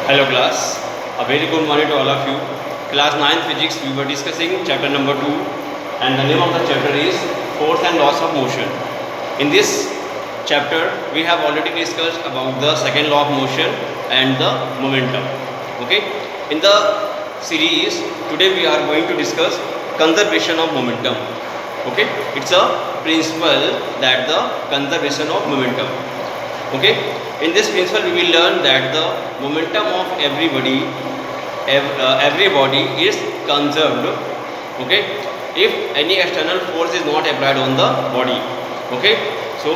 Hello class, a very good morning to all of you. Class 9 physics, we were discussing chapter number 2 and the name of the chapter is force and laws of motion. In this chapter, we have already discussed about the second law of motion and the momentum. Okay, in the series, today we are going to discuss conservation of momentum. Okay, it's a principle that the conservation of momentum. Okay, in this principle we will learn that the momentum of every body is conserved. Okay, if any external force is not applied on the body. Okay, so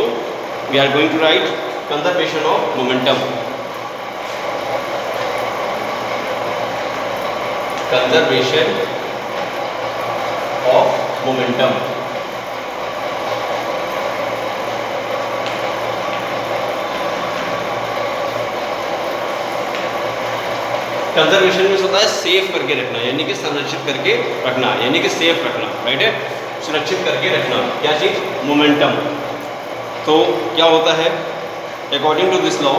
we are going to write conservation of momentum. Conservation of momentum. Conservation में होता है safe करके रखना, यानी कि संरक्षित करके रखना, यानी कि सेफ रखना, राइट है, सुरक्षित करके रखना। क्या चीज? मोमेंटम। तो क्या होता है according to this law,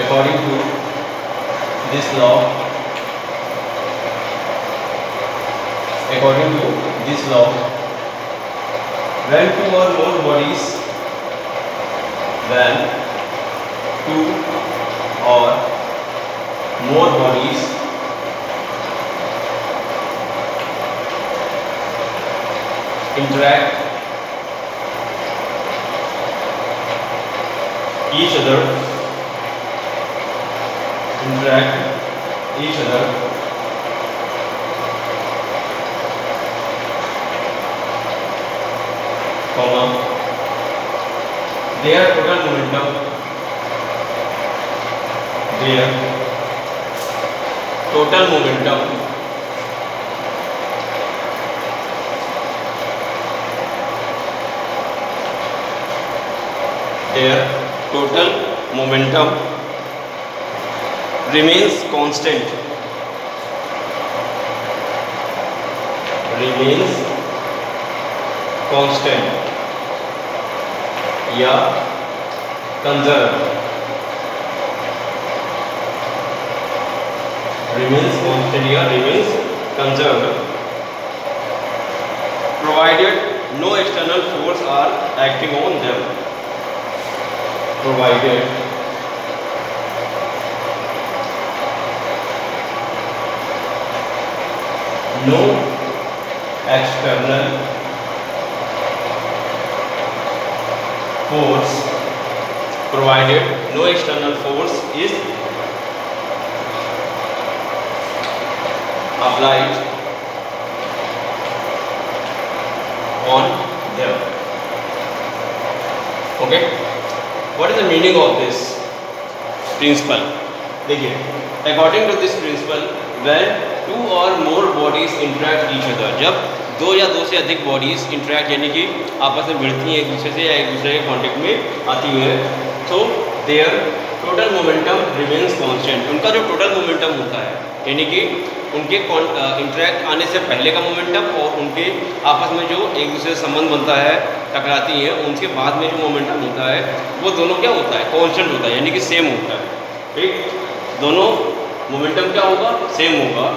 according to this law, when two or more bodies interact each other, comma, their total momentum remains constant, या conserve, remains conserved, provided no external force are acting on them. Provided no external force is applied on them. Okay, what is the meaning of this principle? देखिए, according to this principle, when two or more bodies interact each other, जब दो या दो से अधिक bodies interact यानी कि आपस में भिड़ती हैं एक दूसरे से या एक दूसरे के कांटेक्ट में आती हुई है, तो their total momentum remains constant. उनका जो टोटल मोमेंटम होता है, यानी कि उनके इंटरेक्ट आने से पहले का मोमेंटम और उनके आपस में जो एक दूसरे से संबंध बनता है, टकराती हैं, उनके बाद में जो मोमेंटम होता है वो दोनों क्या होता है? कांस्टेंट होता है, यानी कि सेम होता है। ठीक, दोनों मोमेंटम क्या होगा? सेम होगा,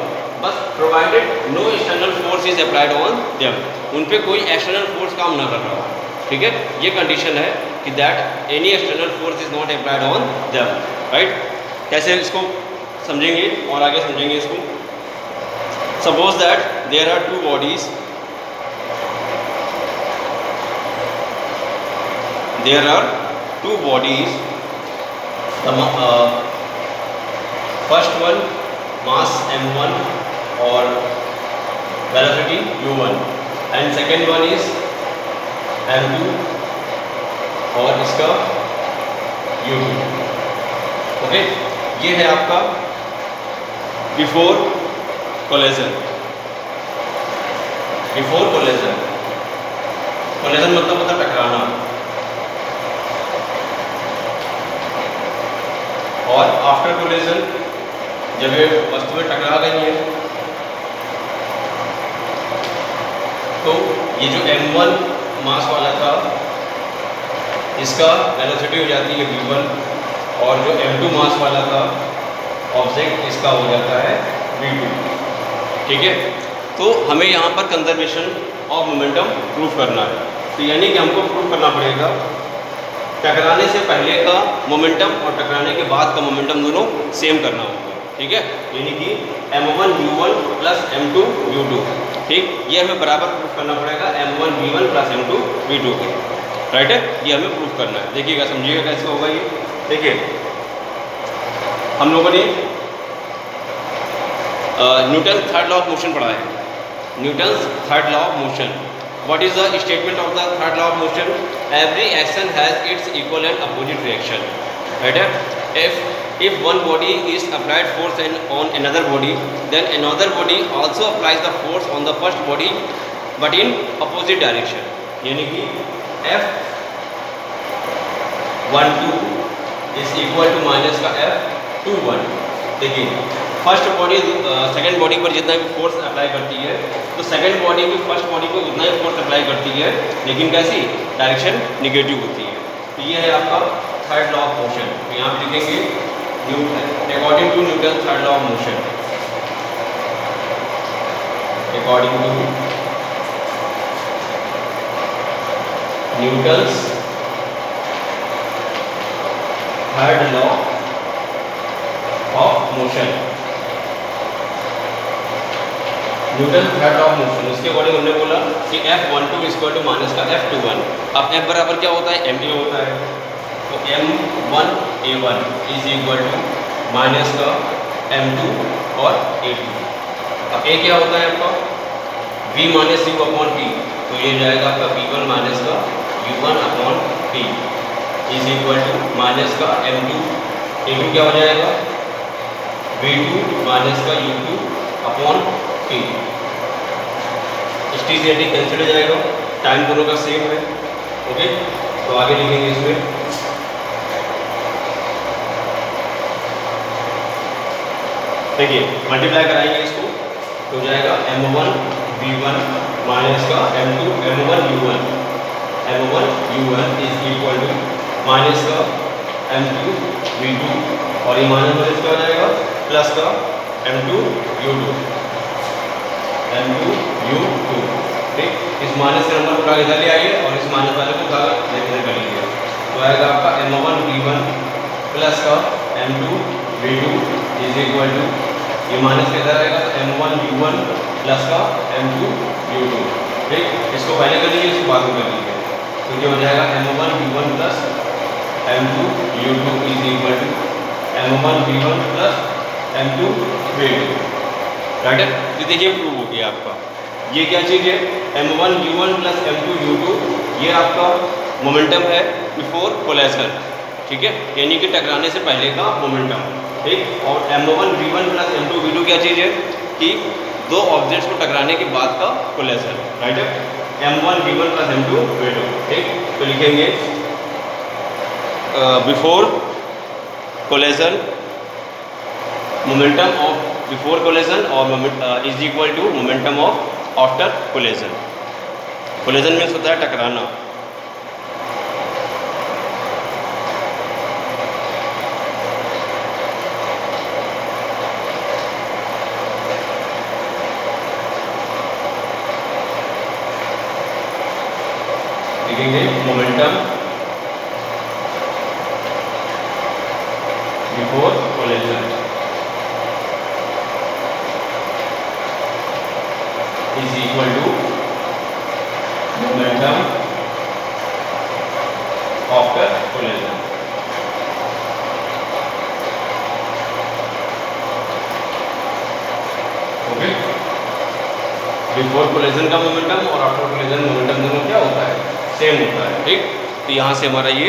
बस provided no external force is applied on them, उन पे कोई एक्सटर्नल फोर्स काम ना कर रहा हो। ठीक है, ये कंडीशन है कि that any external force is not applied on them, right. कैसे इसको समझेंगे और आगे समझेंगे इसको। Suppose that there are two bodies, first one mass m1 और velocity u1 and second one is m2 और इसका u2। ओके, ये है आपका बिफोर कोलिजन मतलब होता है टकराना, और आफ्टर कोलिजन जब ये वस्तु में टकरा गई है तो ये जो m1 मास वाला था इसका वेलोसिटी हो जाती है v1, और जो m2 मास वाला था ऑब्जेक्ट इसका हो जाता है v2। ठीक है, तो हमें यहाँ पर कंजर्वेशन ऑफ मोमेंटम प्रूफ करना है। तो यानी कि हमको प्रूफ करना पड़ेगा टकराने से पहले का मोमेंटम और टकराने के बाद का मोमेंटम दोनों सेम करना होगा। ठीक है, यानी कि m1 u1 plus m2 u2। ठीक, ये हमें बराबर प्रूफ करना पड़ेगा m1 v1 plus m2 v2 को। राइट है, ये हमें प्रूफ करना है। देखिएगा, समझिएगा कैसे होगा ये। देखिए, हम लोगों ने Newton third law of motion पढ़ा है। Newton's third law of motion. What is the statement of the third law of motion? Every action has its equal and opposite reaction. Right है, if one body is applied force on another body, then another body also applies the force on the first body but in opposite direction। यानी कि F12 is equal to minus का F21। देखिए, first body second body पर जितना भी force apply करती है, तो सेकंड बॉडी भी फर्स्ट बॉडी को उतना ही फोर्स अप्लाई करती है, लेकिन कैसी? डायरेक्शन निगेटिव होती है। तो ये है आपका थर्ड लॉ ऑफ मोशन। तो यहाँ पे लिखेंगे according to Newton's third law of motion, according to Newton's third law of motion, Newton third law of motion, उसके अकॉर्डिंग हमने बोला कि F12 इक्वल टू माइनस का F21। अब F बराबर क्या होता है? ma होता है। तो m1a1 is equal to minus का m2 और a2। अब a क्या होता है आपका? v minus u upon t, तो ये जाएगा आपका v1 माइनस का u1 upon t is equal to minus का m2, a2 क्या हो जाएगा? v2 माइनस का u2 अपॉन t। इस t से t कैंसिल हो जाएगा, टाइम दोनों का सेम है। ओके, तो आगे लिखेंगे इसमें देखिए मल्टीप्लाई कराएंगे इसको, तो हो जाएगा m1 v1 माइनस का m2 m1 u1 is equal to minus का m2 v2, और ये माइनस माइनस क्या हो जाएगा? प्लस का m2 u2। ठीक, इस माइनस का नंबर पूरा इधर ले आइए और इस माइनस वाले को उधर लेकर कर लीजिए, तो आएगा आपका m1 v1 प्लस का m2 v2 is equal to, ये माइनस के इधर आएगा तो m1 u1 प्लस का m2 u2। ठीक, इसको पहले कर लीजिए, इसको बाद में कर लीजिए, तो ये हो जाएगा m1 v1 plus m2 u2 is equal to m1 v1 plus m2 v2। Right है, तो देखिए प्रूव हो गया आपका। ये क्या चीज़ है? m1 u1 plus m2 u2, ये आपका मोमेंटम है बिफोर कोलिजन। ठीक है, यानी कि टकराने से पहले का मोमेंटम। ठीक, और m1 v1 plus m2 v2 क्या चीज़ है? कि दो ऑब्जेक्ट्स को टकराने के बाद का कोलिजन। राइट है, m1 v1 plus m2 v2। ठीक, तो लिखेंगे before collision momentum of before collision और is equal to momentum of after collision. Collision means होता है टकराना। लिखेंगे momentum before collision is equal to momentum after collision। Okay, before collision का momentum और आफ्टर कोलिजन मोमेंटम दोनों क्या होता है? सेम होता है। ठीक, तो यहाँ से हमारा ये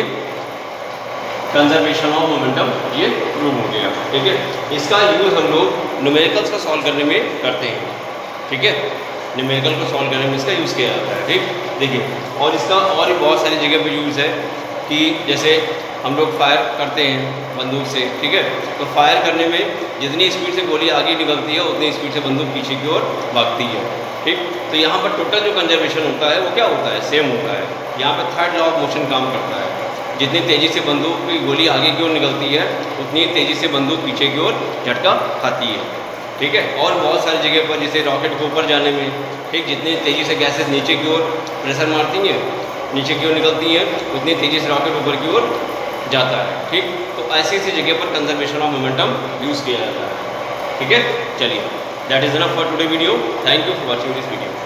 कंजर्वेशन ऑफ मोमेंटम ये प्रूव हो गया। ठीक है, इसका यूज़ हम लोग न्यूमेरिकल्स को सॉल्व करने में करते हैं। ठीक है, न्यूमेरिकल को सॉल्व करने में इसका यूज़ किया जाता है। ठीक, देखिए, और इसका और भी बहुत सारी जगह पे यूज़ है कि जैसे हम लोग फायर करते हैं बंदूक से, ठीक है। तो फायर करने में जितनी स्पीड से गोली आगे निकलती है उतनी स्पीड से बंदूक पीछे की ओर भागती है, ठीक। तो यहाँ पर टोटल जो कंजर्वेशन होता है वो क्या होता है, सेम होता है। यहाँ पर थर्ड लॉ ऑफ मोशन काम करता है, जितनी तेज़ी से बंदूक की गोली आगे की ओर निकलती है उतनी तेज़ी से बंदूक पीछे की ओर झटका खाती है, ठीक है। और बहुत सारी जगह पर जैसे रॉकेट को ऊपर जाने में, ठीक, जितनी तेज़ी से गैसेज नीचे की ओर प्रेशर मारती हैं, नीचे की ओर निकलती हैं, उतनी तेज़ी से रॉकेट ऊपर की ओर जाता है, ठीक। तो ऐसी ऐसी जगह पर कंजर्वेशन ऑफ मोमेंटम यूज़ किया जाता है, ठीक है। चलिए, that is enough for today video. Thank you for watching this video.